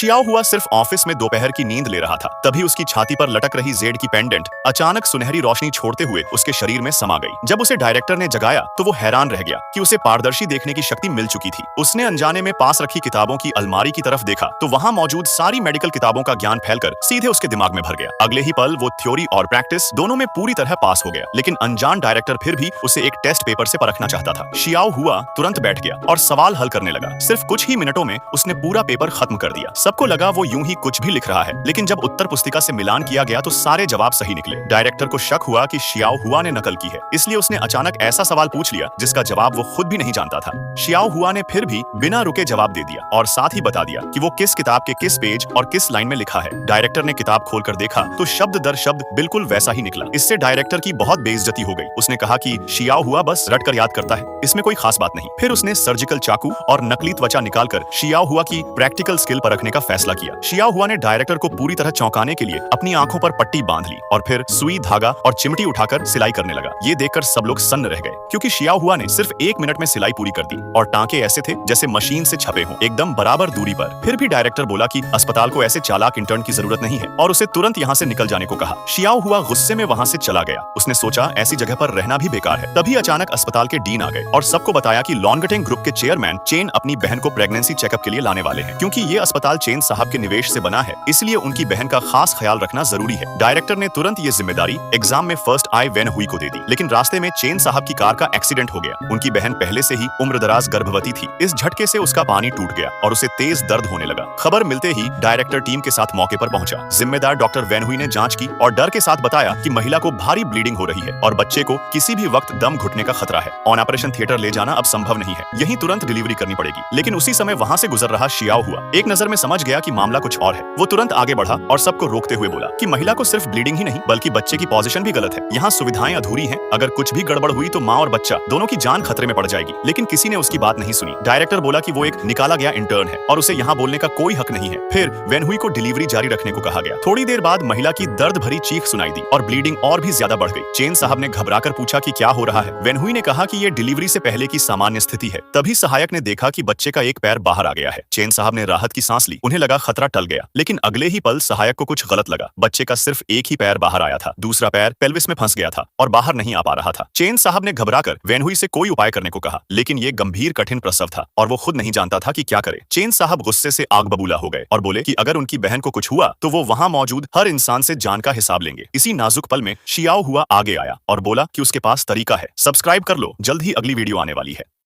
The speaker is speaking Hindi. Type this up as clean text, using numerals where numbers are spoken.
शियाओ हुआ सिर्फ ऑफिस में दोपहर की नींद ले रहा था, तभी उसकी छाती पर लटक रही जेड की पेंडेंट अचानक सुनहरी रोशनी छोड़ते हुए उसके शरीर में समा गई। जब उसे डायरेक्टर ने जगाया तो वो हैरान रह गया कि उसे पारदर्शी देखने की शक्ति मिल चुकी थी। उसने अनजाने में पास रखी किताबों की अलमारी की तरफ देखा तो वहां मौजूद सारी मेडिकल किताबों का ज्ञान फैलकर सीधे उसके दिमाग में भर गया। अगले ही पल वो थ्योरी और प्रैक्टिस दोनों में पूरी तरह पास हो गया, लेकिन अनजान डायरेक्टर फिर भी उसे एक टेस्ट पेपर से परखना चाहता था। शियाओ हुआ तुरंत बैठ गया और सवाल हल करने लगा। सिर्फ कुछ ही मिनटों में उसने पूरा पेपर खत्म कर दिया। सबको लगा वो यूं ही कुछ भी लिख रहा है, लेकिन जब उत्तर पुस्तिका से मिलान किया गया तो सारे जवाब सही निकले। डायरेक्टर को शक हुआ कि शियाओ हुआ ने नकल की है, इसलिए उसने अचानक ऐसा सवाल पूछ लिया जिसका जवाब वो खुद भी नहीं जानता था। शियाओ हुआ ने फिर भी बिना रुके जवाब दे दिया और साथ ही बता दिया कि वो किस किताब के किस पेज और किस लाइन में लिखा है। डायरेक्टर ने किताब खोलकर देखा तो शब्द दर शब्द बिल्कुल वैसा ही निकला। इससे डायरेक्टर की बहुत बेइज्जती हो गई। उसने कहा कि शियाओ हुआ बस रट कर याद करता है, इसमें कोई खास बात नहीं। फिर उसने सर्जिकल चाकू और नकली त्वचा निकालकर शियाओ हुआ की प्रैक्टिकल स्किल परखने का फैसला किया। शियाओ हुआ ने डायरेक्टर को पूरी तरह चौंकाने के लिए अपनी आंखों पर पट्टी बांध ली और फिर सुई, धागा और चिमटी उठाकर सिलाई करने लगा। ये देखकर सब लोग सन्न रह गए, क्योंकि शियाओ हुआ ने सिर्फ 1 मिनट में सिलाई पूरी कर दी और टांके ऐसे थे जैसे मशीन से छपे हों, एकदम बराबर दूरी पर। फिर भी डायरेक्टर बोला कि अस्पताल को ऐसे चालाक इंटर्न की जरूरत नहीं है और उसे तुरंत यहाँ से निकल जाने को कहा। शियाओ हुआ गुस्से में वहाँ से चला गया। उसने सोचा ऐसी जगह पर रहना भी बेकार है। तभी अचानक अस्पताल के डीन आ गए और सबको बताया कि लॉन्गटेंग ग्रुप के चेयरमैन चेन अपनी बहन को प्रेगनेंसी चेकअप के लिए लाने वाले हैं। क्योंकि ये अस्पताल चेन साहब के निवेश से बना है, इसलिए उनकी बहन का खास ख्याल रखना जरूरी है। डायरेक्टर ने तुरंत ये जिम्मेदारी एग्जाम में फर्स्ट आई वेन हुई को दे दी, लेकिन रास्ते में चेन साहब की कार का एक्सीडेंट हो गया। उनकी बहन पहले से ही उम्रदराज गर्भवती थी। इस झटके से उसका पानी टूट गया और उसे तेज दर्द होने लगा। खबर मिलते ही डायरेक्टर टीम के साथ मौके पर पहुंचा। जिम्मेदार डॉक्टर वेन हुई ने जांच की और डर के साथ बताया कि महिला को भारी ब्लीडिंग हो रही है और बच्चे को किसी भी वक्त दम घुटने का खतरा है। ऑन ऑपरेशन थिएटर ले जाना अब संभव नहीं है, यहीं तुरंत डिलीवरी करनी पड़ेगी। लेकिन उसी समय वहां से गुजर रहा शियाओ हुआ एक नजर में समझ गया कि मामला कुछ और है। वो तुरंत आगे बढ़ा और सबको रोकते हुए बोला कि महिला को सिर्फ ब्लीडिंग ही नहीं बल्कि बच्चे की पोजीशन भी गलत है। यहाँ सुविधाएं अधूरी हैं, अगर कुछ भी गड़बड़ हुई तो माँ और बच्चा दोनों की जान खतरे में पड़ जाएगी। लेकिन किसी ने उसकी बात नहीं सुनी। डायरेक्टर बोला कि वो एक निकाला गया इंटर्न है और उसे यहाँ बोलने का कोई हक नहीं है। फिर वेनहुई को डिलीवरी जारी रखने को कहा गया। थोड़ी देर बाद महिला की दर्द भरी चीख सुनाई दी और ब्लीडिंग और भी ज्यादा बढ़ गई। चेन साहब ने घबराकर पूछा कि क्या हो रहा है। वेनहुई ने कहा कि ये डिलीवरी से पहले की सामान्य स्थिति है। तभी सहायक ने देखा कि बच्चे का एक पैर बाहर आ गया है। चेन साहब ने राहत की सांस ली, उन्हें लगा खतरा टल गया। लेकिन अगले ही पल सहायक को कुछ गलत लगा। बच्चे का सिर्फ एक ही पैर बाहर आया था, दूसरा पैर पेल्विस में फंस गया था और बाहर नहीं आ पा रहा था। चेन साहब ने घबराकर वेनहुई से कोई उपाय करने को कहा, लेकिन ये गंभीर कठिन प्रसव था और वो खुद नहीं जानता था कि क्या करे। चेन साहब गुस्से से आग बबूला हो गए और बोले कि अगर उनकी बहन को कुछ हुआ तो वो वहां मौजूद हर इंसान से जान का हिसाब लेंगे। इसी नाजुक पल में शियाओ हुआ आगे आया और बोला कि उसके पास तरीका है। सब्सक्राइब कर लो, जल्द ही अगली वीडियो आने वाली है।